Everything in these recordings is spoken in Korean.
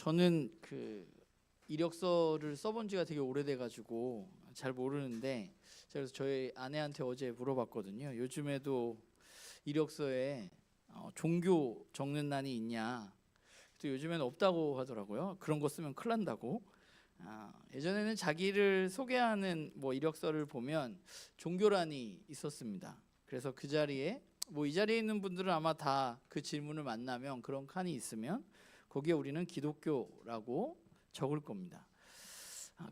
저는 그 이력서를 써본 지가 되게 오래돼가지고 잘 모르는데, 그래서 저희 아내한테 어제 물어봤거든요. 요즘에도 이력서에 종교 적는 난이 있냐? 또 요즘에는 없다고 하더라고요. 그런 거 쓰면 큰일 난다고. 예전에는 자기를 소개하는 이력서를 보면 종교란이 있었습니다. 그래서 그 자리에 이 자리에 있는 분들은 아마 다 그 질문을 만나면 그런 칸이 있으면 거기에 우리는 기독교라고 적을 겁니다.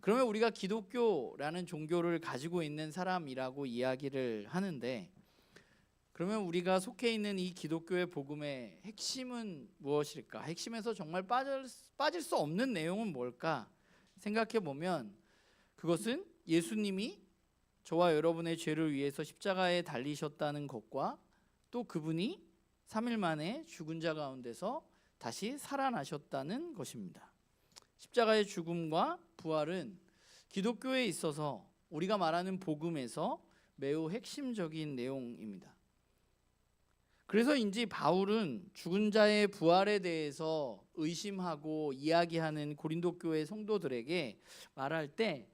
그러면 우리가 기독교라는 종교를 가지고 있는 사람이라고 이야기를 하는데, 그러면 우리가 속해 있는 이 기독교의 복음의 핵심은 무엇일까? 핵심에서 정말 빠질 수 없는 내용은 뭘까? 생각해 보면 그것은 예수님이 저와 여러분의 죄를 위해서 십자가에 달리셨다는 것과 또 그분이 3일 만에 죽은 자 가운데서 다시 살아나셨다는 것입니다. 십자가의 죽음과 부활은 기독교에 있어서 우리가 말하는 복음에서 매우 핵심적인 내용입니다. 그래서인지 바울은 죽은 자의 부활에 대해서 의심하고 이야기하는 고린도 교회 성도들에게 말할 때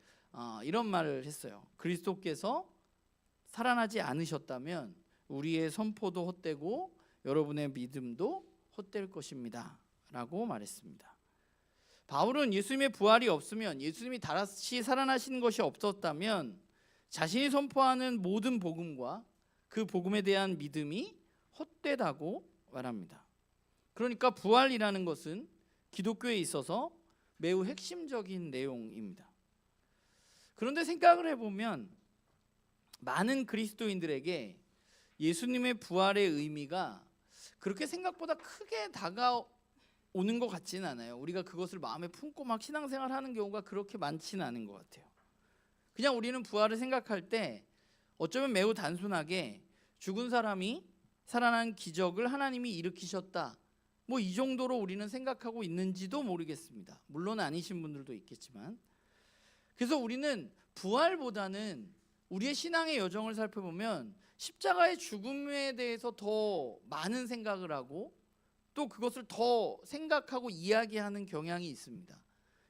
이런 말을 했어요. 그리스도께서 살아나지 않으셨다면 우리의 선포도 헛되고 여러분의 믿음도 헛될 것입니다 라고 말했습니다. 바울은 예수님의 부활이 없으면, 예수님이 다시 살아나신 것이 없었다면 자신이 선포하는 모든 복음과 그 복음에 대한 믿음이 헛되다고 말합니다. 그러니까 부활이라는 것은 기독교에 있어서 매우 핵심적인 내용입니다. 그런데 생각을 해보면 많은 그리스도인들에게 예수님의 부활의 의미가 그렇게 생각보다 크게 다가오는 것 같지는 않아요. 우리가 그것을 마음에 품고 막 신앙생활하는 경우가 그렇게 많지는 않은 것 같아요. 그냥 우리는 부활을 생각할 때 어쩌면 매우 단순하게 죽은 사람이 살아난 기적을 하나님이 일으키셨다, 이 정도로 우리는 생각하고 있는지도 모르겠습니다. 물론 아니신 분들도 있겠지만. 그래서 우리는 부활보다는 우리의 신앙의 여정을 살펴보면 십자가의 죽음에 대해서 더 많은 생각을 하고 또 그것을 더 생각하고 이야기하는 경향이 있습니다.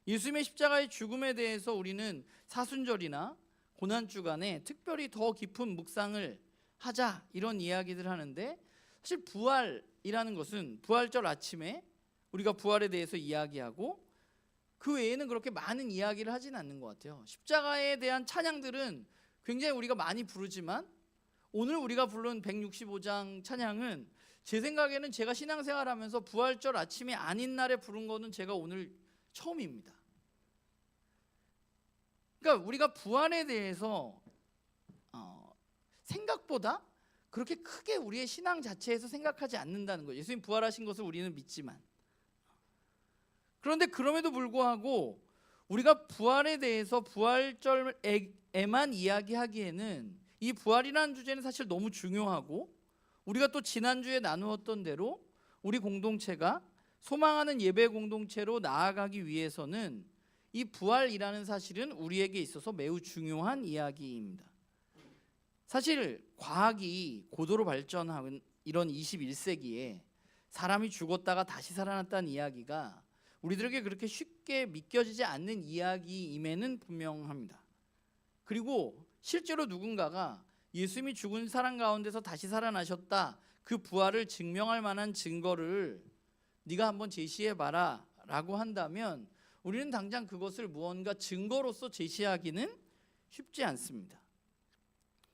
예수님의 십자가의 죽음에 대해서 우리는 사순절이나 고난주간에 특별히 더 깊은 묵상을 하자, 이런 이야기들 하는데, 사실 부활이라는 것은 부활절 아침에 우리가 부활에 대해서 이야기하고 그 외에는 그렇게 많은 이야기를 하진 않는 것 같아요. 십자가에 대한 찬양들은 굉장히 우리가 많이 부르지만 오늘 우리가 부른 165장 찬양은 제 생각에는 제가 신앙생활하면서 부활절 아침이 아닌 날에 부른 거는 제가 오늘 처음입니다. 그러니까 우리가 부활에 대해서 생각보다 그렇게 크게 우리의 신앙 자체에서 생각하지 않는다는 거예요. 예수님 부활하신 것을 우리는 믿지만. 그런데 그럼에도 불구하고 우리가 부활에 대해서 부활절에만 이야기하기에는 이 부활이라는 주제는 사실 너무 중요하고, 우리가 또 지난주에 나누었던 대로 우리 공동체가 소망하는 예배 공동체로 나아가기 위해서는 이 부활이라는 사실은 우리에게 있어서 매우 중요한 이야기입니다. 사실 과학이 고도로 발전한 이런 21세기에 사람이 죽었다가 다시 살아났다는 이야기가 우리들에게 그렇게 쉽게 믿겨지지 않는 이야기임에는 분명합니다. 그리고 실제로 누군가가 예수님이 죽은 사람 가운데서 다시 살아나셨다, 그 부활을 증명할 만한 증거를 네가 한번 제시해봐라 라고 한다면 우리는 당장 그것을 무언가 증거로서 제시하기는 쉽지 않습니다.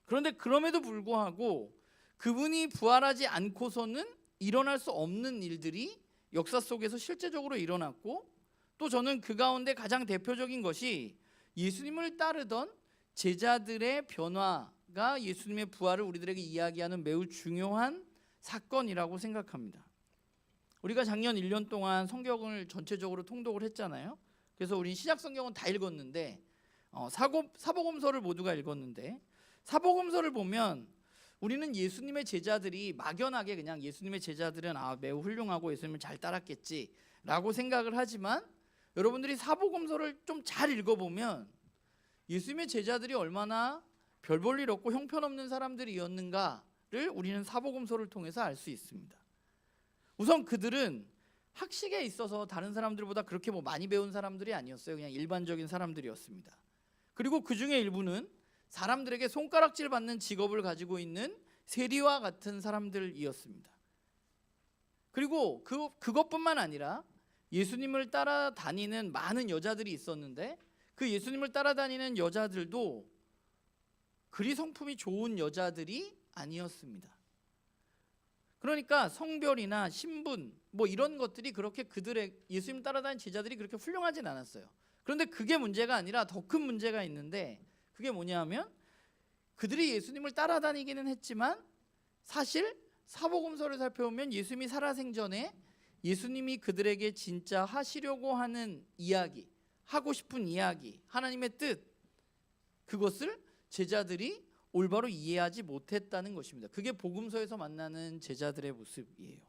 그런데 그럼에도 불구하고 그분이 부활하지 않고서는 일어날 수 없는 일들이 역사 속에서 실제적으로 일어났고, 또 저는 그 가운데 가장 대표적인 것이 예수님을 따르던 제자들의 변화가 예수님의 부활을 우리들에게 이야기하는 매우 중요한 사건이라고 생각합니다. 우리가 작년 1년 동안 성경을 전체적으로 통독을 했잖아요. 그래서 우리 시작 성경은 다 읽었는데 사복음서를 모두가 읽었는데, 사복음서를 보면 우리는 예수님의 제자들이 막연하게 그냥 예수님의 제자들은 매우 훌륭하고 예수님을 잘 따랐겠지 라고 생각을 하지만, 여러분들이 사복음서를 좀 잘 읽어보면 예수님의 제자들이 얼마나 별 볼 일 없고 형편없는 사람들이었는가를 우리는 사복음서를 통해서 알 수 있습니다. 우선 그들은 학식에 있어서 다른 사람들보다 그렇게 뭐 많이 배운 사람들이 아니었어요. 그냥 일반적인 사람들이었습니다. 그리고 그 중에 일부는 사람들에게 손가락질 받는 직업을 가지고 있는 세리와 같은 사람들이었습니다. 그리고 그것뿐만 아니라 예수님을 따라다니는 많은 여자들이 있었는데 그 예수님을 따라다니는 여자들도 그리 성품이 좋은 여자들이 아니었습니다. 그러니까 성별이나 신분 뭐 이런 것들이 그렇게 그들의 예수님 따라다니는 제자들이 그렇게 훌륭하진 않았어요. 그런데 그게 문제가 아니라 더 큰 문제가 있는데 그게 뭐냐면 그들이 예수님을 따라다니기는 했지만 사실 사복음서를 살펴보면 예수님이 살아생전에 예수님이 그들에게 진짜 하시려고 하는 이야기, 하고 싶은 이야기, 하나님의 뜻, 그것을 제자들이 올바로 이해하지 못했다는 것입니다. 그게 복음서에서 만나는 제자들의 모습이에요.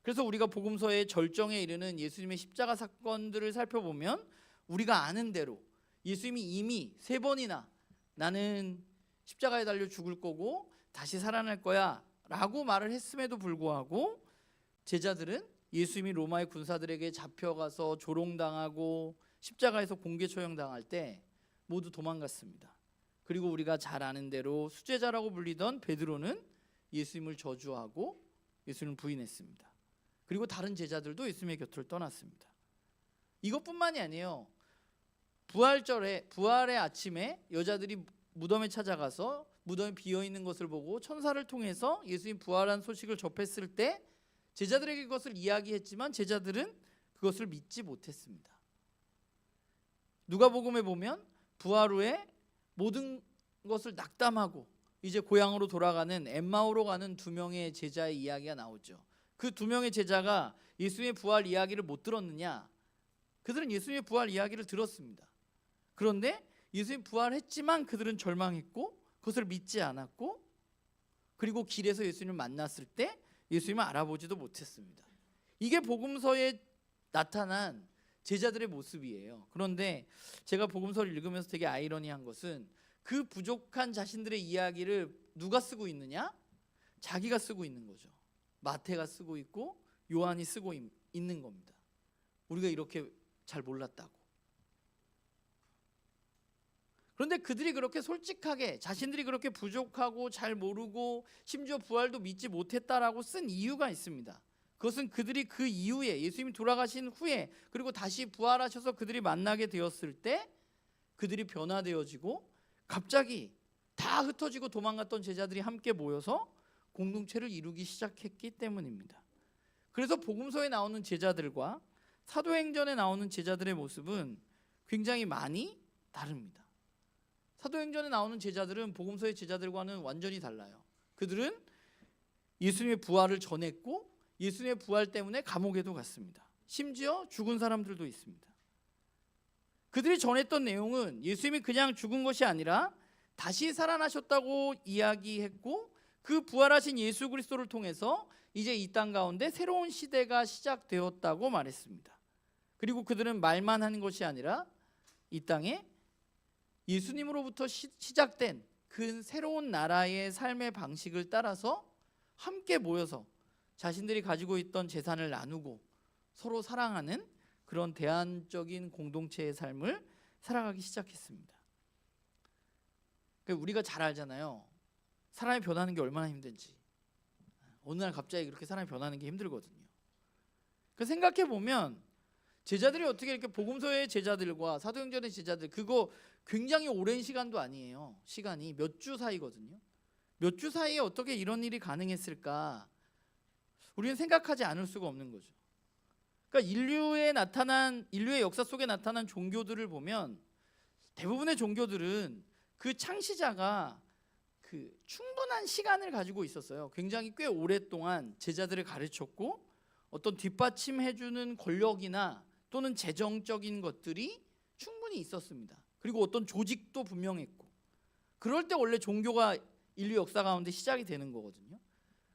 그래서 우리가 복음서의 절정에 이르는 예수님의 십자가 사건들을 살펴보면 우리가 아는 대로 예수님이 이미 3번이나 나는 십자가에 달려 죽을 거고 다시 살아날 거야 라고 말을 했음에도 불구하고 제자들은 예수님이 로마의 군사들에게 잡혀가서 조롱당하고 십자가에서 공개 처형당할 때 모두 도망갔습니다. 그리고 우리가 잘 아는 대로 수제자라고 불리던 베드로는 예수님을 저주하고 예수님을 부인했습니다. 그리고 다른 제자들도 예수님의 곁을 떠났습니다. 이것뿐만이 아니에요. 부활의 아침에 여자들이 무덤에 찾아가서 무덤이 비어있는 것을 보고 천사를 통해서 예수님 부활한 소식을 접했을 때 제자들에게 그것을 이야기했지만 제자들은 그것을 믿지 못했습니다. 누가복음에 보면 부활 후에 모든 것을 낙담하고 이제 고향으로 돌아가는 엠마오로 가는 2명의 제자의 이야기가 나오죠. 그 2명의 제자가 예수님의 부활 이야기를 못 들었느냐? 그들은 예수님의 부활 이야기를 들었습니다. 그런데 예수님 부활했지만 그들은 절망했고 그것을 믿지 않았고 그리고 길에서 예수님을 만났을 때 예수님을 알아보지도 못했습니다. 이게 복음서에 나타난 제자들의 모습이에요. 그런데 제가 복음서를 읽으면서 되게 아이러니한 것은 그 부족한 자신들의 이야기를 누가 쓰고 있느냐? 자기가 쓰고 있는 거죠. 마태가 쓰고 있고 요한이 쓰고 있는 겁니다. 우리가 이렇게 잘 몰랐다고. 그런데 그들이 그렇게 솔직하게 자신들이 그렇게 부족하고 잘 모르고 심지어 부활도 믿지 못했다라고 쓴 이유가 있습니다. 그것은 그들이 그 이후에 예수님이 돌아가신 후에 그리고 다시 부활하셔서 그들이 만나게 되었을 때 그들이 변화되어지고 갑자기 다 흩어지고 도망갔던 제자들이 함께 모여서 공동체를 이루기 시작했기 때문입니다. 그래서 복음서에 나오는 제자들과 사도행전에 나오는 제자들의 모습은 굉장히 많이 다릅니다. 사도행전에 나오는 제자들은 복음서의 제자들과는 완전히 달라요. 그들은 예수님의 부활을 전했고 예수님의 부활 때문에 감옥에도 갔습니다. 심지어 죽은 사람들도 있습니다. 그들이 전했던 내용은 예수님이 그냥 죽은 것이 아니라 다시 살아나셨다고 이야기했고 그 부활하신 예수 그리스도를 통해서 이제 이 땅 가운데 새로운 시대가 시작되었다고 말했습니다. 그리고 그들은 말만 하는 것이 아니라 이 땅에 예수님으로부터 시작된 그 새로운 나라의 삶의 방식을 따라서 함께 모여서 자신들이 가지고 있던 재산을 나누고 서로 사랑하는 그런 대안적인 공동체의 삶을 살아가기 시작했습니다. 우리가 잘 알잖아요. 사람이 변하는 게 얼마나 힘든지. 어느 날 갑자기 그렇게 사람이 변하는 게 힘들거든요. 생각해 보면 제자들이 어떻게 이렇게 복음서의 제자들과 사도행전의 제자들 그거 굉장히 오랜 시간도 아니에요. 시간이 몇 주 사이거든요. 몇 주 사이에 어떻게 이런 일이 가능했을까? 우리는 생각하지 않을 수가 없는 거죠. 그러니까 인류의 역사 속에 나타난 종교들을 보면 대부분의 종교들은 그 창시자가 그 충분한 시간을 가지고 있었어요. 굉장히 꽤 오랫동안 제자들을 가르쳤고 어떤 뒷받침해주는 권력이나 또는 재정적인 것들이 충분히 있었습니다. 그리고 어떤 조직도 분명했고 그럴 때 원래 종교가 인류 역사 가운데 시작이 되는 거거든요.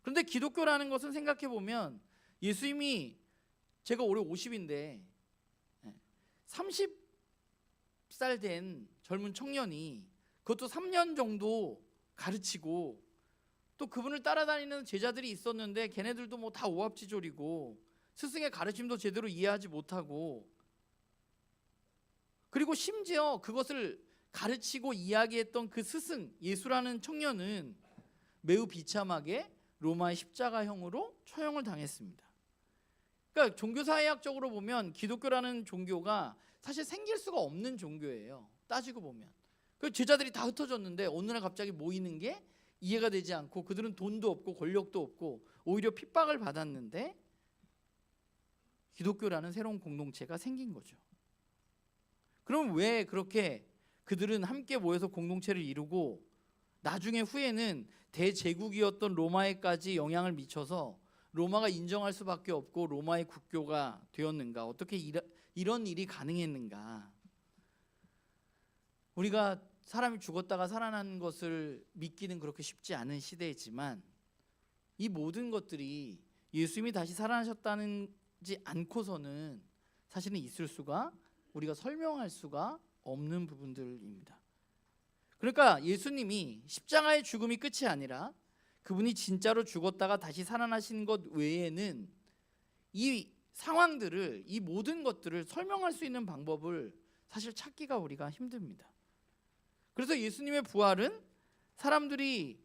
그런데 기독교라는 것은 생각해 보면 예수님이 제가 올해 50인데 30살 된 젊은 청년이 그것도 3년 정도 가르치고 또 그분을 따라다니는 제자들이 있었는데 걔네들도 뭐 다 오합지졸이고 스승의 가르침도 제대로 이해하지 못하고, 그리고 심지어 그것을 가르치고 이야기했던 그 스승 예수라는 청년은 매우 비참하게 로마의 십자가형으로 처형을 당했습니다. 그러니까 종교사회학적으로 보면 기독교라는 종교가 사실 생길 수가 없는 종교예요. 따지고 보면. 그 제자들이 다 흩어졌는데 어느 날 갑자기 모이는 게 이해가 되지 않고, 그들은 돈도 없고 권력도 없고 오히려 핍박을 받았는데 기독교라는 새로운 공동체가 생긴 거죠. 그럼 왜 그렇게 그들은 함께 모여서 공동체를 이루고 나중에 후에는 대제국이었던 로마에까지 영향을 미쳐서 로마가 인정할 수밖에 없고 로마의 국교가 되었는가? 어떻게 이런 일이 가능했는가? 우리가 사람이 죽었다가 살아나는 것을 믿기는 그렇게 쉽지 않은 시대이지만 이 모든 것들이 예수님이 다시 살아나셨다는지 않고서는 사실은 있을 수가, 우리가 설명할 수가 없는 부분들입니다. 그러니까 예수님이 십자가의 죽음이 끝이 아니라 그분이 진짜로 죽었다가 다시 살아나신 것 외에는 이 상황들을, 이 모든 것들을 설명할 수 있는 방법을 사실 찾기가 우리가 힘듭니다. 그래서 예수님의 부활은 사람들이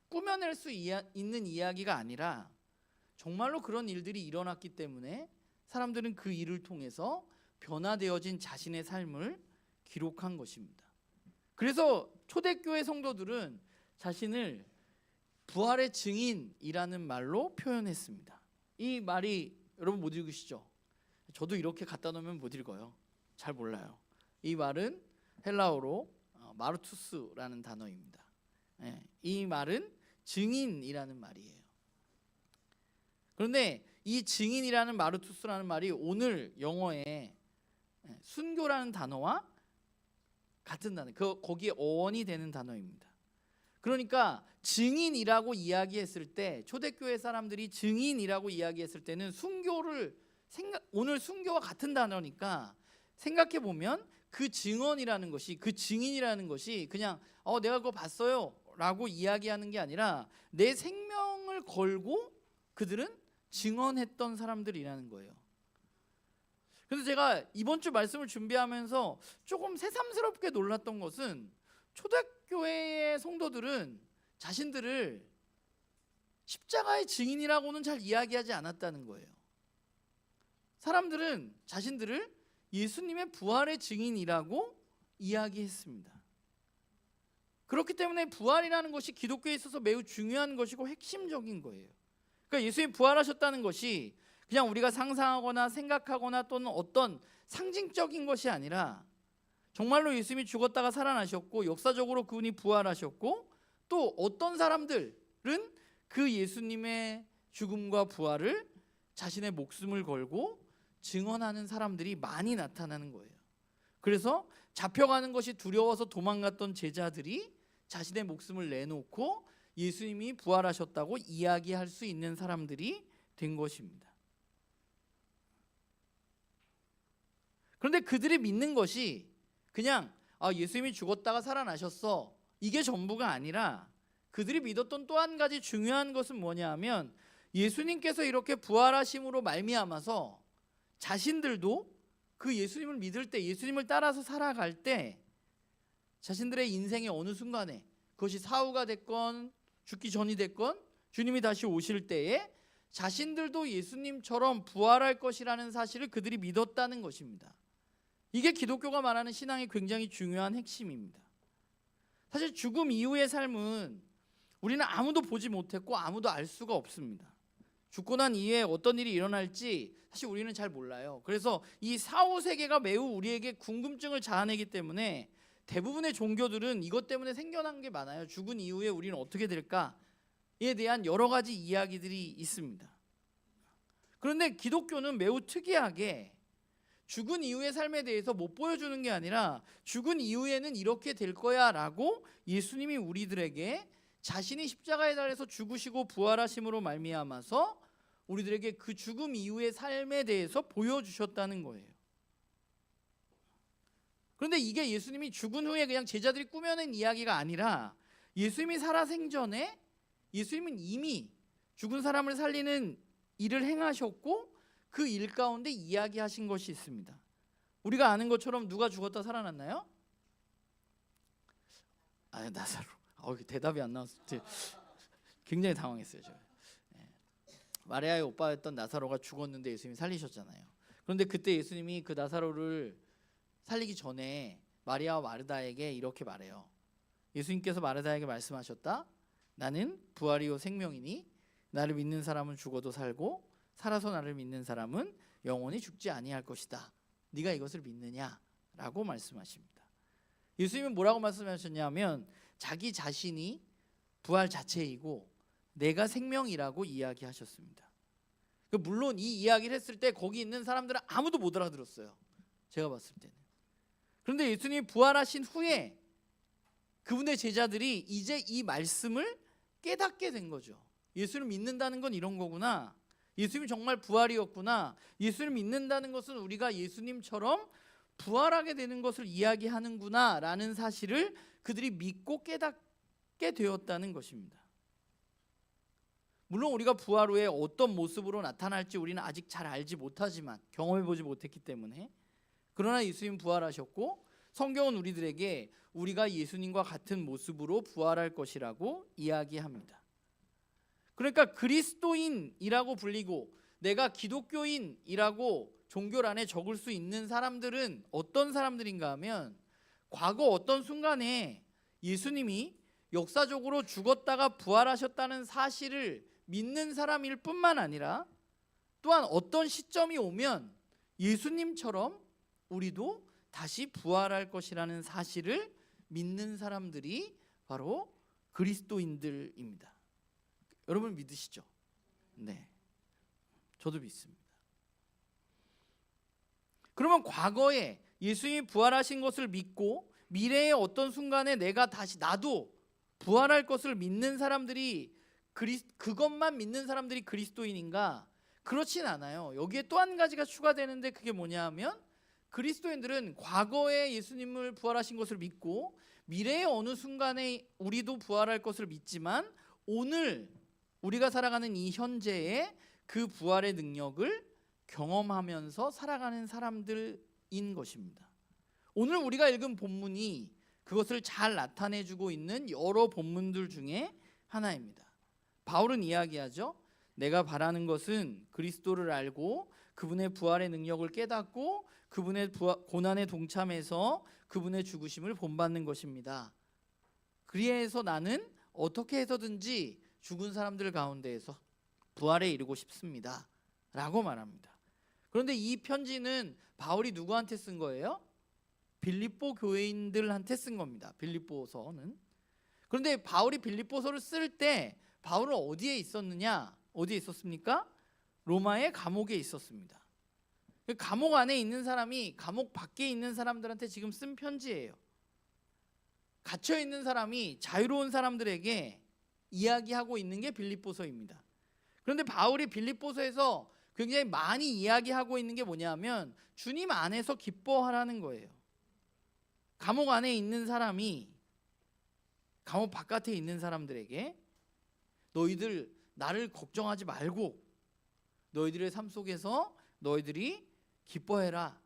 꾸며낼 수 있는 이야기가 아니라 정말로 그런 일들이 일어났기 때문에 사람들은 그 일을 통해서 변화되어진 자신의 삶을 기록한 것입니다. 그래서 초대교회 성도들은 자신을 부활의 증인이라는 말로 표현했습니다. 이 말이 여러분 못 읽으시죠? 저도 이렇게 갖다 놓으면 못 읽어요. 잘 몰라요. 이 말은 헬라어로 마르투스라는 단어입니다. 이 말은 증인이라는 말이에요. 그런데 이 증인이라는 마르투스라는 말이 오늘 영어에 순교라는 단어와 같은 단어, 거기에 어원이 되는 단어입니다. 그러니까 증인이라고 이야기했을 때, 초대교회 사람들이 증인이라고 이야기했을 때는 오늘 순교와 같은 단어니까 생각해 보면 그 증언이라는 것이, 그 증인이라는 것이 그냥 내가 그거 봤어요 라고 이야기하는 게 아니라 내 생명을 걸고 그들은 증언했던 사람들이라는 거예요. 그래서 제가 이번 주 말씀을 준비하면서 조금 새삼스럽게 놀랐던 것은 초대교회의 성도들은 자신들을 십자가의 증인이라고는 잘 이야기하지 않았다는 거예요. 사람들은 자신들을 예수님의 부활의 증인이라고 이야기했습니다. 그렇기 때문에 부활이라는 것이 기독교에 있어서 매우 중요한 것이고 핵심적인 거예요. 그러니까 예수님이 부활하셨다는 것이 그냥 우리가 상상하거나 생각하거나 또는 어떤 상징적인 것이 아니라 정말로 예수님이 죽었다가 살아나셨고 역사적으로 그분이 부활하셨고, 또 어떤 사람들은 그 예수님의 죽음과 부활을 자신의 목숨을 걸고 증언하는 사람들이 많이 나타나는 거예요. 그래서 잡혀가는 것이 두려워서 도망갔던 제자들이 자신의 목숨을 내놓고 예수님이 부활하셨다고 이야기할 수 있는 사람들이 된 것입니다. 그런데 그들이 믿는 것이 그냥 예수님이 죽었다가 살아나셨어, 이게 전부가 아니라 그들이 믿었던 또 한 가지 중요한 것은 뭐냐 하면 예수님께서 이렇게 부활하심으로 말미암아서 자신들도 그 예수님을 믿을 때, 예수님을 따라서 살아갈 때 자신들의 인생의 어느 순간에, 그것이 사후가 됐건 죽기 전이 됐건 주님이 다시 오실 때에 자신들도 예수님처럼 부활할 것이라는 사실을 그들이 믿었다는 것입니다. 이게 기독교가 말하는 신앙의 굉장히 중요한 핵심입니다. 사실 죽음 이후의 삶은 우리는 아무도 보지 못했고 아무도 알 수가 없습니다. 죽고 난 이후에 어떤 일이 일어날지 사실 우리는 잘 몰라요. 그래서 이 사후 세계가 매우 우리에게 궁금증을 자아내기 때문에 대부분의 종교들은 이것 때문에 생겨난 게 많아요. 죽은 이후에 우리는 어떻게 될까에 대한 여러 가지 이야기들이 있습니다. 그런데 기독교는 매우 특이하게 죽은 이후의 삶에 대해서 못 보여주는 게 아니라 죽은 이후에는 이렇게 될 거야 라고 예수님이 우리들에게 자신이 십자가에 달려서 죽으시고 부활하심으로 말미암아서 우리들에게 그 죽음 이후의 삶에 대해서 보여주셨다는 거예요. 그런데 이게 예수님이 죽은 후에 그냥 제자들이 꾸며낸 이야기가 아니라 예수님이 살아생전에 예수님은 이미 죽은 사람을 살리는 일을 행하셨고 그 일 가운데 이야기하신 것이 있습니다. 우리가 아는 것처럼 누가 죽었다 살아났나요? 나사로. 대답이 안 나왔을 때 굉장히 당황했어요. 제가. 마리아의 오빠였던 나사로가 죽었는데 예수님이 살리셨잖아요. 그런데 그때 예수님이 그 나사로를 살리기 전에 마리아와 마르다에게 이렇게 말해요. 예수님께서 마르다에게 말씀하셨다. 나는 부활이요 생명이니 나를 믿는 사람은 죽어도 살고 살아서 나를 믿는 사람은 영원히 죽지 아니할 것이다. 네가 이것을 믿느냐? 라고 말씀하십니다. 예수님은 뭐라고 말씀하셨냐면 자기 자신이 부활 자체이고 내가 생명이라고 이야기하셨습니다. 물론 이 이야기를 했을 때 거기 있는 사람들은 아무도 못 알아들었어요. 제가 봤을 때는. 그런데 예수님이 부활하신 후에 그분의 제자들이 이제 이 말씀을 깨닫게 된 거죠. 예수를 믿는다는 건 이런 거구나. 예수님이 정말 부활이었구나. 예수를 믿는다는 것은 우리가 예수님처럼 부활하게 되는 것을 이야기하는구나 라는 사실을 그들이 믿고 깨닫게 되었다는 것입니다. 물론 우리가 부활 후에 어떤 모습으로 나타날지 우리는 아직 잘 알지 못하지만 경험해보지 못했기 때문에, 그러나 예수님 부활하셨고 성경은 우리들에게 우리가 예수님과 같은 모습으로 부활할 것이라고 이야기합니다. 그러니까 그리스도인이라고 불리고 내가 기독교인이라고 종교 안에 적을 수 있는 사람들은 어떤 사람들인가 하면 과거 어떤 순간에 예수님이 역사적으로 죽었다가 부활하셨다는 사실을 믿는 사람일 뿐만 아니라 또한 어떤 시점이 오면 예수님처럼 우리도 다시 부활할 것이라는 사실을 믿는 사람들이 바로 그리스도인들입니다. 여러분 믿으시죠? 네, 저도 믿습니다. 그러면 과거에 예수님이 부활하신 것을 믿고 미래의 어떤 순간에 내가 다시 나도 부활할 것을 믿는 사람들이 그것만 믿는 사람들이 그리스도인인가? 그렇진 않아요. 여기에 또 한 가지가 추가되는데 그게 뭐냐 하면 그리스도인들은 과거에 예수님을 부활하신 것을 믿고 미래의 어느 순간에 우리도 부활할 것을 믿지만 오늘 우리가 살아가는 이 현재에 그 부활의 능력을 경험하면서 살아가는 사람들인 것입니다. 오늘 우리가 읽은 본문이 그것을 잘 나타내주고 있는 여러 본문들 중에 하나입니다. 바울은 이야기하죠. 내가 바라는 것은 그리스도를 알고 그분의 부활의 능력을 깨닫고 그분의 고난에 동참해서 그분의 죽으심을 본받는 것입니다. 그리해서 나는 어떻게 해서든지 죽은 사람들 가운데에서 부활에 이르고 싶습니다. 라고 말합니다. 그런데 이 편지는 바울이 누구한테 쓴 거예요? 빌립보 교회인들한테 쓴 겁니다. 빌립보서는. 그런데 바울이 빌립보서를 쓸 때 바울은 어디에 있었느냐? 어디에 있었습니까? 로마의 감옥에 있었습니다. 감옥 안에 있는 사람이 감옥 밖에 있는 사람들한테 지금 쓴 편지예요. 갇혀 있는 사람이 자유로운 사람들에게 이야기하고 있는 게 빌립보서입니다. 그런데 바울이 빌립보서에서 굉장히 많이 이야기하고 있는 게 뭐냐면 주님 안에서 기뻐하라는 거예요. 감옥 안에 있는 사람이 감옥 바깥에 있는 사람들에게 너희들 나를 걱정하지 말고 너희들의 삶 속에서 너희들이 기뻐해라.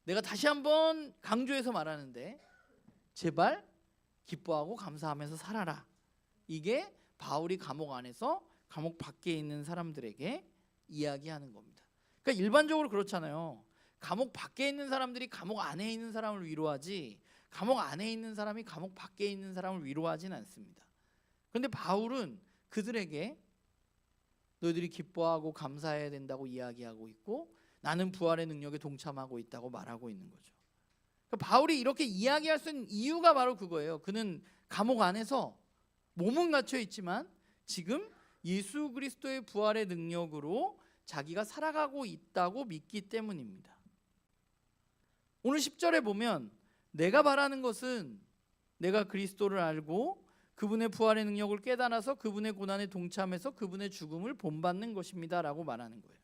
내가 다시 한번 강조해서 말하는데 제발 기뻐하고 감사하면서 살아라. 이게 바울이 감옥 안에서 감옥 밖에 있는 사람들에게 이야기하는 겁니다. 그러니까 일반적으로 그렇잖아요. 감옥 밖에 있는 사람들이 감옥 안에 있는 사람을 위로하지 감옥 안에 있는 사람이 감옥 밖에 있는 사람을 위로하지는 않습니다. 그런데 바울은 그들에게 너희들이 기뻐하고 감사해야 된다고 이야기하고 있고 나는 부활의 능력에 동참하고 있다고 말하고 있는 거죠. 그러니까 바울이 이렇게 이야기할 수 있는 이유가 바로 그거예요. 그는 감옥 안에서 몸은 갇혀 있지만 지금 예수 그리스도의 부활의 능력으로 자기가 살아가고 있다고 믿기 때문입니다. 오늘 10절에 보면 내가 바라는 것은 내가 그리스도를 알고 그분의 부활의 능력을 깨달아서 그분의 고난에 동참해서 그분의 죽음을 본받는 것입니다 라고 말하는 거예요.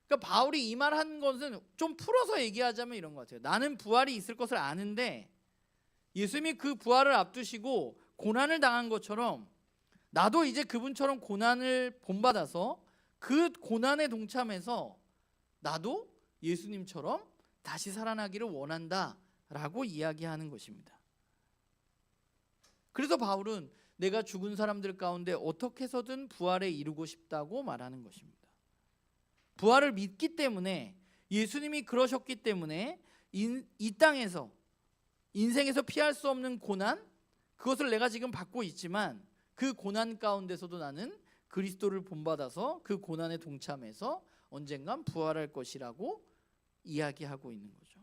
그러니까 바울이 이 말한 것은 좀 풀어서 얘기하자면 이런 것 같아요. 나는 부활이 있을 것을 아는데 예수님이 그 부활을 앞두시고 고난을 당한 것처럼 나도 이제 그분처럼 고난을 본받아서 그 고난에 동참해서 나도 예수님처럼 다시 살아나기를 원한다라고 이야기하는 것입니다. 그래서 바울은 내가 죽은 사람들 가운데 어떻게 해서든 부활에 이르고 싶다고 말하는 것입니다. 부활을 믿기 때문에, 예수님이 그러셨기 때문에 이 땅에서, 인생에서 피할 수 없는 고난, 그것을 내가 지금 받고 있지만 그 고난 가운데서도 나는 그리스도를 본받아서 그 고난에 동참해서 언젠간 부활할 것이라고 이야기하고 있는 거죠.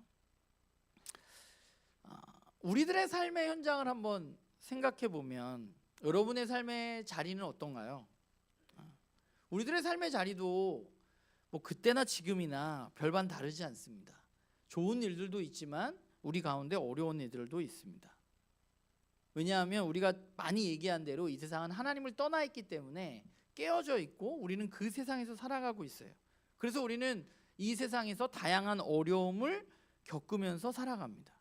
우리들의 삶의 현장을 한번 생각해 보면 여러분의 삶의 자리는 어떤가요? 우리들의 삶의 자리도 뭐 그때나 지금이나 별반 다르지 않습니다. 좋은 일들도 있지만 우리 가운데 어려운 일들도 있습니다. 왜냐하면 우리가 많이 얘기한 대로 이 세상은 하나님을 떠나 있기 때문에 깨어져 있고 우리는 그 세상에서 살아가고 있어요. 그래서 우리는 이 세상에서 다양한 어려움을 겪으면서 살아갑니다.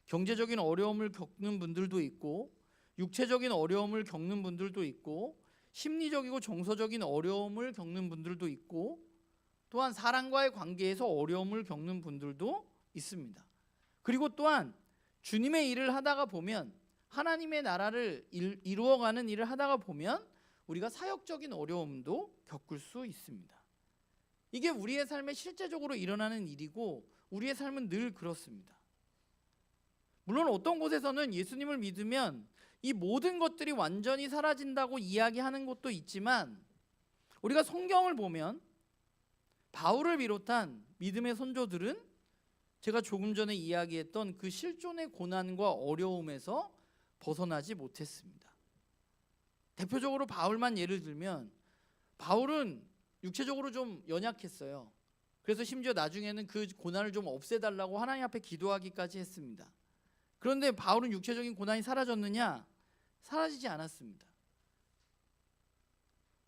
경제적인 어려움을 겪는 분들도 있고, 육체적인 어려움을 겪는 분들도 있고, 심리적이고 정서적인 어려움을 겪는 분들도 있고, 또한 사람과의 관계에서 어려움을 겪는 분들도 있습니다. 그리고 또한 주님의 일을 하다가 보면, 하나님의 나라를 이루어가는 일을 하다가 보면 우리가 사역적인 어려움도 겪을 수 있습니다. 이게 우리의 삶에 실제적으로 일어나는 일이고 우리의 삶은 늘 그렇습니다. 물론 어떤 곳에서는 예수님을 믿으면 이 모든 것들이 완전히 사라진다고 이야기하는 곳도 있지만, 우리가 성경을 보면 바울을 비롯한 믿음의 선조들은 제가 조금 전에 이야기했던 그 실존의 고난과 어려움에서 벗어나지 못했습니다. 대표적으로 바울만 예를 들면, 바울은 육체적으로 좀 연약했어요. 그래서 심지어 나중에는 그 고난을 좀 없애달라고 하나님 앞에 기도하기까지 했습니다. 그런데 바울은 육체적인 고난이 사라졌느냐? 사라지지 않았습니다.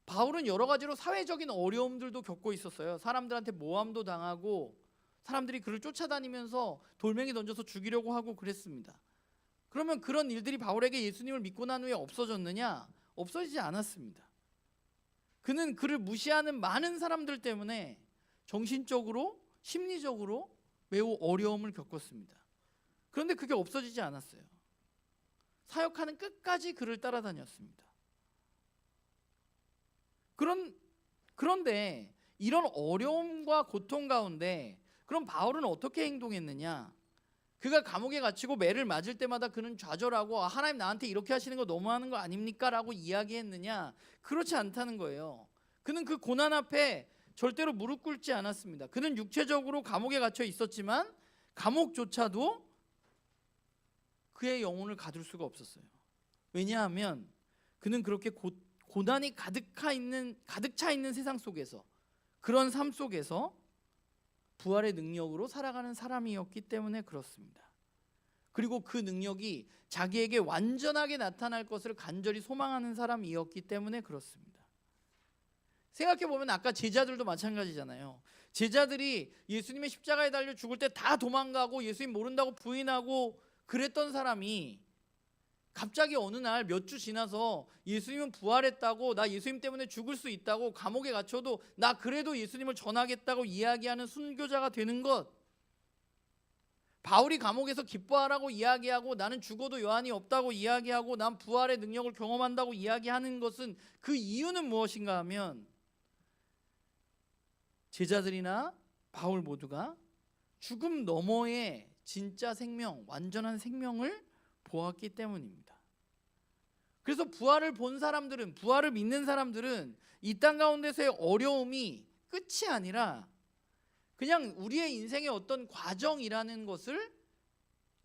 바울은 여러 가지로 사회적인 어려움들도 겪고 있었어요. 사람들한테 모함도 당하고, 사람들이 그를 쫓아다니면서 돌멩이 던져서 죽이려고 하고 그랬습니다. 그러면 그런 일들이 바울에게 예수님을 믿고 난 후에 없어졌느냐? 없어지지 않았습니다. 그는 그를 무시하는 많은 사람들 때문에 정신적으로, 심리적으로 매우 어려움을 겪었습니다. 그런데 그게 없어지지 않았어요. 사역하는 끝까지 그를 따라다녔습니다. 그런데 이런 어려움과 고통 가운데 그럼 바울은 어떻게 행동했느냐? 그가 감옥에 갇히고 매를 맞을 때마다 그는 좌절하고 하나님 나한테 이렇게 하시는 거 너무하는 거 아닙니까? 라고 이야기했느냐? 그렇지 않다는 거예요. 그는 그 고난 앞에 절대로 무릎 꿇지 않았습니다. 그는 육체적으로 감옥에 갇혀 있었지만 감옥조차도 그의 영혼을 가둘 수가 없었어요. 왜냐하면 그는 그렇게 고난이 가득 차 있는 세상 속에서, 그런 삶 속에서 부활의 능력으로 살아가는 사람이었기 때문에 그렇습니다. 그리고 그 능력이 자기에게 완전하게 나타날 것을 간절히 소망하는 사람이었기 때문에 그렇습니다. 생각해보면 아까 제자들도 마찬가지잖아요. 제자들이 예수님의 십자가에 달려 죽을 때 다 도망가고 예수님 모른다고 부인하고 그랬던 사람이 갑자기 어느 날 몇 주 지나서 예수님은 부활했다고, 나 예수님 때문에 죽을 수 있다고, 감옥에 갇혀도 나 그래도 예수님을 전하겠다고 이야기하는 순교자가 되는 것, 바울이 감옥에서 기뻐하라고 이야기하고 나는 죽어도 여한이 없다고 이야기하고 난 부활의 능력을 경험한다고 이야기하는 것은 그 이유는 무엇인가 하면 제자들이나 바울 모두가 죽음 너머의 진짜 생명, 완전한 생명을 보았기 때문입니다. 그래서 부활을 본 사람들은, 부활을 믿는 사람들은 이 땅 가운데서의 어려움이 끝이 아니라 그냥 우리의 인생의 어떤 과정이라는 것을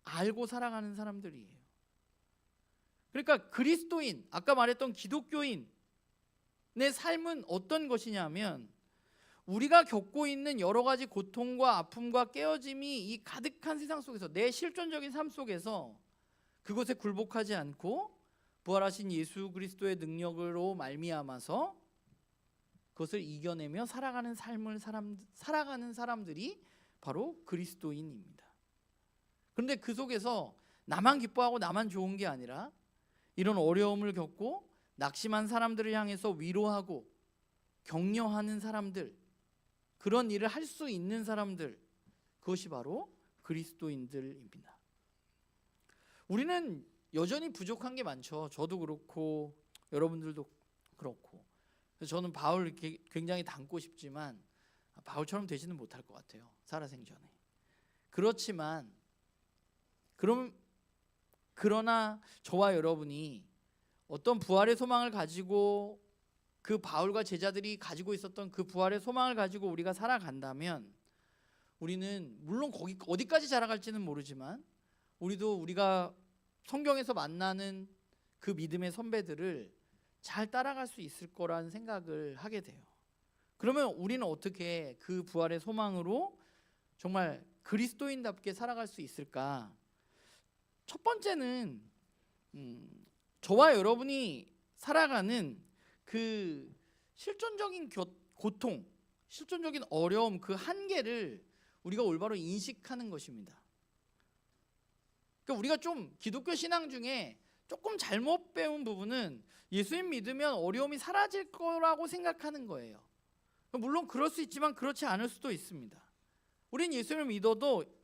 알고 살아가는 사람들이에요. 그러니까 그리스도인, 아까 말했던 기독교인의 삶은 어떤 것이냐면, 우리가 겪고 있는 여러 가지 고통과 아픔과 깨어짐이 이 가득한 세상 속에서, 내 실존적인 삶 속에서 그것에 굴복하지 않고 부활하신 예수 그리스도의 능력으로 말미암아서 그것을 이겨내며 살아가는 삶을 살아가는 사람들이 바로 그리스도인입니다. 그런데 그 속에서 나만 기뻐하고 나만 좋은 게 아니라 이런 어려움을 겪고 낙심한 사람들을 향해서 위로하고 격려하는 사람들, 그런 일을 할 수 있는 사람들, 그것이 바로 그리스도인들입니다. 우리는 여전히 부족한 게 많죠. 저도 그렇고 여러분들도 그렇고. 저는 바울 굉장히 닮고 싶지만 바울처럼 되지는 못할 것 같아요. 살아생전에. 그렇지만 그러나 저와 여러분이 어떤 부활의 소망을 가지고 그 바울과 제자들이 가지고 있었던 그 부활의 소망을 가지고 우리가 살아간다면 우리는 물론 거기 어디까지 자라갈지는 모르지만 우리가 성경에서 만나는 그 믿음의 선배들을 잘 따라갈 수 있을 거라는 생각을 하게 돼요. 그러면 우리는 어떻게 그 부활의 소망으로 정말 그리스도인답게 살아갈 수 있을까? 첫 번째는 저와 여러분이 살아가는 그 실존적인 고통, 실존적인 어려움, 그 한계를 우리가 올바로 인식하는 것입니다. 그러니까 우리가 좀 기독교 신앙 중에 조금 잘못 배운 부분은 예수님 믿으면 어려움이 사라질 거라고 생각하는 거예요. 물론 그럴 수 있지만 그렇지 않을 수도 있습니다. 우린 예수님을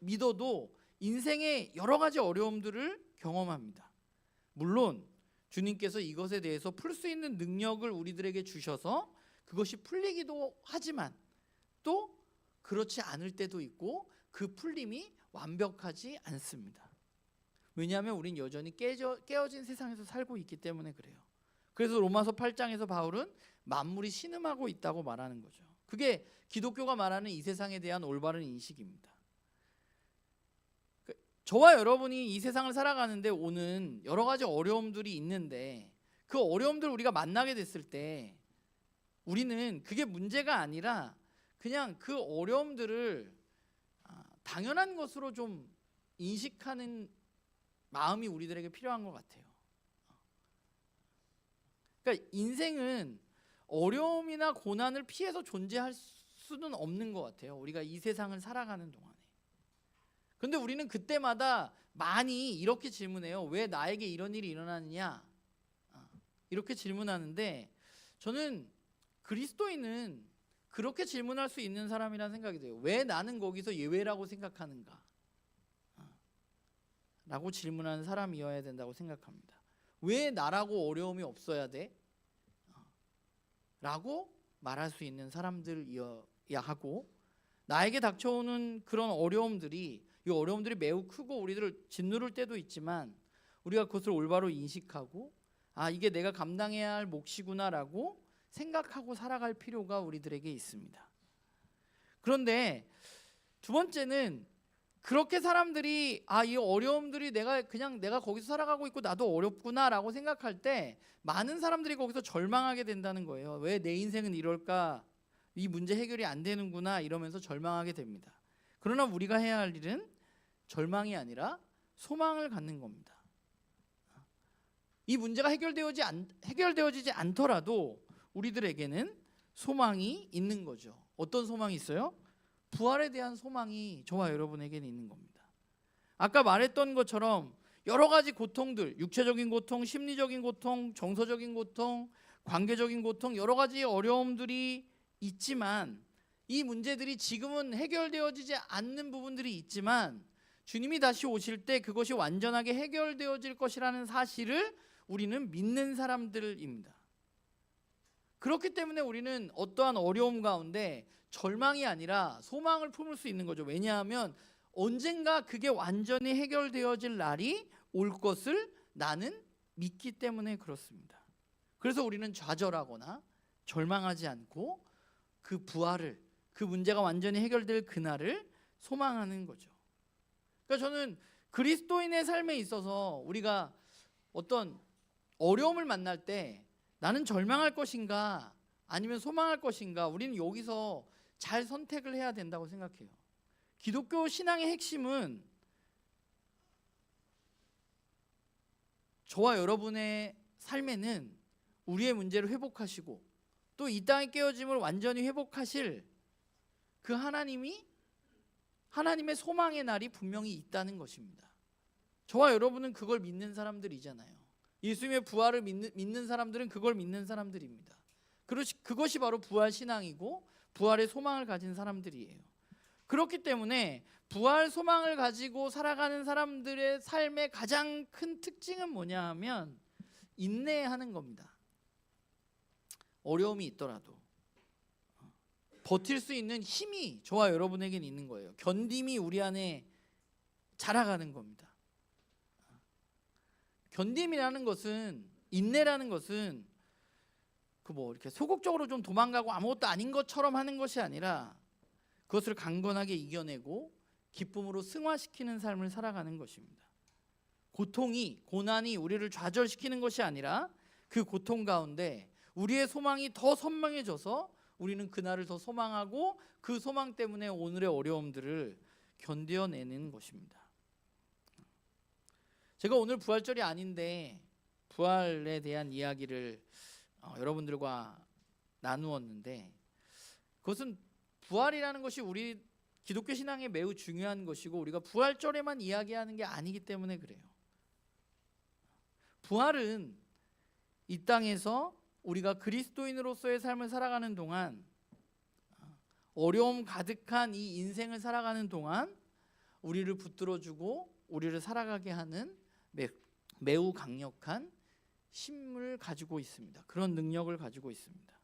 믿어도 인생의 여러 가지 어려움들을 경험합니다. 물론 주님께서 이것에 대해서 풀 수 있는 능력을 우리들에게 주셔서 그것이 풀리기도 하지만 또 그렇지 않을 때도 있고 그 풀림이 완벽하지 않습니다. 왜냐하면 우린 여전히 깨어진 세상에서 살고 있기 때문에 그래요. 그래서 로마서 8장에서 바울은 만물이 신음하고 있다고 말하는 거죠. 그게 기독교가 말하는 이 세상에 대한 올바른 인식입니다. 저와 여러분이 이 세상을 살아가는데 오는 여러 가지 어려움들이 있는데 그 어려움들을 우리가 만나게 됐을 때 우리는 그게 문제가 아니라 그냥 그 어려움들을 당연한 것으로 좀 인식하는 마음이 우리들에게 필요한 것 같아요. 그러니까 인생은 어려움이나 고난을 피해서 존재할 수는 없는 것 같아요. 우리가 이 세상을 살아가는 동안에. 그런데 우리는 그때마다 많이 이렇게 질문해요. 왜 나에게 이런 일이 일어나느냐? 이렇게 질문하는데 저는 그리스도인은 그렇게 질문할 수 있는 사람이라는 생각이 돼요. 왜 나는 거기서 예외라고 생각하는가? 라고 질문하는 사람이어야 된다고 생각합니다. 왜 나라고 어려움이 없어야 돼? 라고 말할 수 있는 사람들이어야 하고 나에게 닥쳐오는 그런 어려움들이 이 어려움들이 매우 크고 우리들을 짓누를 때도 있지만 우리가 그것을 올바로 인식하고 이게 내가 감당해야 할 몫이구나라고 생각하고 살아갈 필요가 우리들에게 있습니다. 그런데 두 번째는 그렇게 사람들이 이 어려움들이 내가 거기서 살아가고 있고 나도 어렵구나라고 생각할 때 많은 사람들이 거기서 절망하게 된다는 거예요. 왜 내 인생은 이럴까? 이 문제 해결이 안 되는구나 이러면서 절망하게 됩니다. 그러나 우리가 해야 할 일은 절망이 아니라 소망을 갖는 겁니다. 이 문제가 해결되어지지 않더라도 우리들에게는 소망이 있는 거죠. 어떤 소망이 있어요? 부활에 대한 소망이 저와 여러분에게는 있는 겁니다. 아까 말했던 것처럼 여러 가지 고통들, 육체적인 고통, 심리적인 고통, 정서적인 고통, 관계적인 고통, 여러 가지 어려움들이 있지만 이 문제들이 지금은 해결되어지지 않는 부분들이 있지만 주님이 다시 오실 때 그것이 완전하게 해결되어질 것이라는 사실을 우리는 믿는 사람들입니다. 그렇기 때문에 우리는 어떠한 어려움 가운데 절망이 아니라 소망을 품을 수 있는 거죠. 왜냐하면 언젠가 그게 완전히 해결되어질 날이 올 것을 나는 믿기 때문에 그렇습니다. 그래서 우리는 좌절하거나 절망하지 않고 그 부활을, 그 문제가 완전히 해결될 그날을 소망하는 거죠. 그러니까 저는 그리스도인의 삶에 있어서 우리가 어떤 어려움을 만날 때 나는 절망할 것인가 아니면 소망할 것인가, 우리는 여기서 잘 선택을 해야 된다고 생각해요. 기독교 신앙의 핵심은 저와 여러분의 삶에는 우리의 문제를 회복하시고 또 이 땅의 깨어짐을 완전히 회복하실 그 하나님의 소망의 날이 분명히 있다는 것입니다. 저와 여러분은 그걸 믿는 사람들이잖아요. 예수님의 부활을 믿는 사람들은 그걸 믿는 사람들입니다. 그것이 바로 부활 신앙이고 부활의 소망을 가진 사람들이에요. 그렇기 때문에 부활 소망을 가지고 살아가는 사람들의 삶의 가장 큰 특징은 뭐냐 하면 인내하는 겁니다. 어려움이 있더라도 버틸 수 있는 힘이 저와 여러분에게는 있는 거예요. 견딤이 우리 안에 자라가는 겁니다. 견딤이라는 것은, 인내라는 것은 이렇게 소극적으로 좀 도망가고 아무것도 아닌 것처럼 하는 것이 아니라 그것을 강건하게 이겨내고 기쁨으로 승화시키는 삶을 살아가는 것입니다. 고난이 우리를 좌절시키는 것이 아니라 그 고통 가운데 우리의 소망이 더 선명해져서 우리는 그날을 더 소망하고 그 소망 때문에 오늘의 어려움들을 견뎌내는 것입니다. 제가 오늘 부활절이 아닌데 부활에 대한 이야기를 여러분들과 나누었는데, 그것은 부활이라는 것이 우리 기독교 신앙에 매우 중요한 것이고 우리가 부활절에만 이야기하는 게 아니기 때문에 그래요. 부활은 이 땅에서 우리가 그리스도인으로서의 삶을 살아가는 동안, 어려움 가득한 이 인생을 살아가는 동안 우리를 붙들어주고 우리를 살아가게 하는 매우 강력한 힘을 가지고 있습니다. 그런 능력을 가지고 있습니다.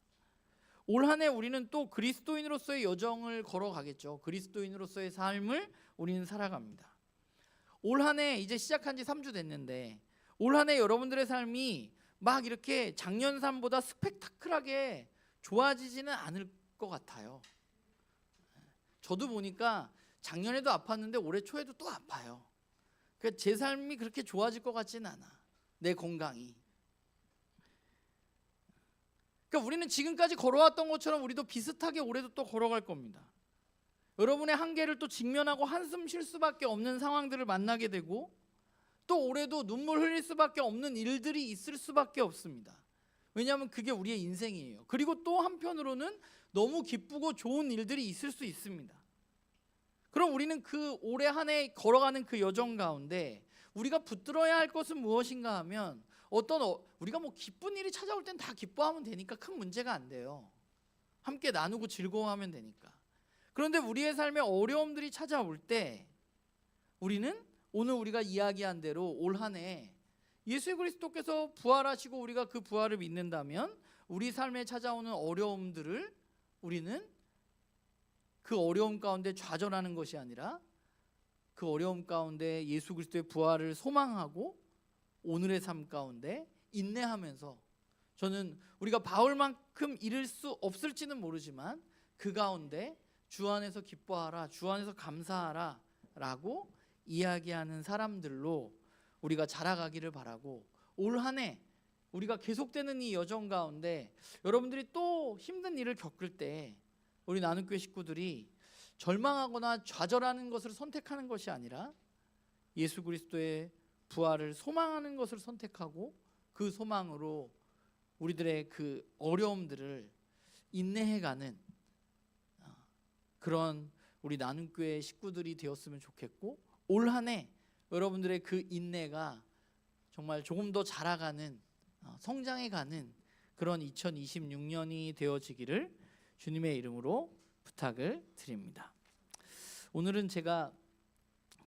올 한 해 우리는 또 그리스도인으로서의 여정을 걸어가겠죠. 그리스도인으로서의 삶을 우리는 살아갑니다. 올 한 해 이제 시작한 지 3주 됐는데 올 한 해 여러분들의 삶이 막 이렇게 작년 삶보다 스펙타클하게 좋아지지는 않을 것 같아요. 저도 보니까 작년에도 아팠는데 올해 초에도 또 아파요. 그러니까 제 삶이 그렇게 좋아질 것 같지는 않아. 내 건강이. 그러니까 우리는 지금까지 걸어왔던 것처럼 우리도 비슷하게 올해도 또 걸어갈 겁니다. 여러분의 한계를 또 직면하고 한숨 쉴 수밖에 없는 상황들을 만나게 되고 또 올해도 눈물 흘릴 수밖에 없는 일들이 있을 수밖에 없습니다. 왜냐하면 그게 우리의 인생이에요. 그리고 또 한편으로는 너무 기쁘고 좋은 일들이 있을 수 있습니다. 그럼 우리는 그 올해 한 해 걸어가는 그 여정 가운데 우리가 붙들어야 할 것은 무엇인가 하면 우리가 기쁜 일이 찾아올 땐 다 기뻐하면 되니까 큰 문제가 안 돼요. 함께 나누고 즐거워하면 되니까. 그런데 우리의 삶에 어려움들이 찾아올 때 우리는 오늘 우리가 이야기한 대로 올 한 해 예수 그리스도께서 부활하시고 우리가 그 부활을 믿는다면 우리 삶에 찾아오는 어려움들을 우리는 그 어려움 가운데 좌절하는 것이 아니라 그 어려움 가운데 예수 그리스도의 부활을 소망하고 오늘의 삶 가운데 인내하면서, 저는 우리가 바울만큼 이룰 수 없을지는 모르지만 그 가운데 주 안에서 기뻐하라, 주 안에서 감사하라 라고 이야기하는 사람들로 우리가 자라가기를 바라고, 올 한 해 우리가 계속되는 이 여정 가운데 여러분들이 또 힘든 일을 겪을 때 우리 나눔교회 식구들이 절망하거나 좌절하는 것을 선택하는 것이 아니라 예수 그리스도의 부활을 소망하는 것을 선택하고 그 소망으로 우리들의 그 어려움들을 인내해가는 그런 우리 나눔교회 식구들이 되었으면 좋겠고, 올 한 해 여러분들의 그 인내가 정말 조금 더 자라가는, 성장해가는 그런 2026년이 되어지기를 주님의 이름으로 부탁을 드립니다. 오늘은 제가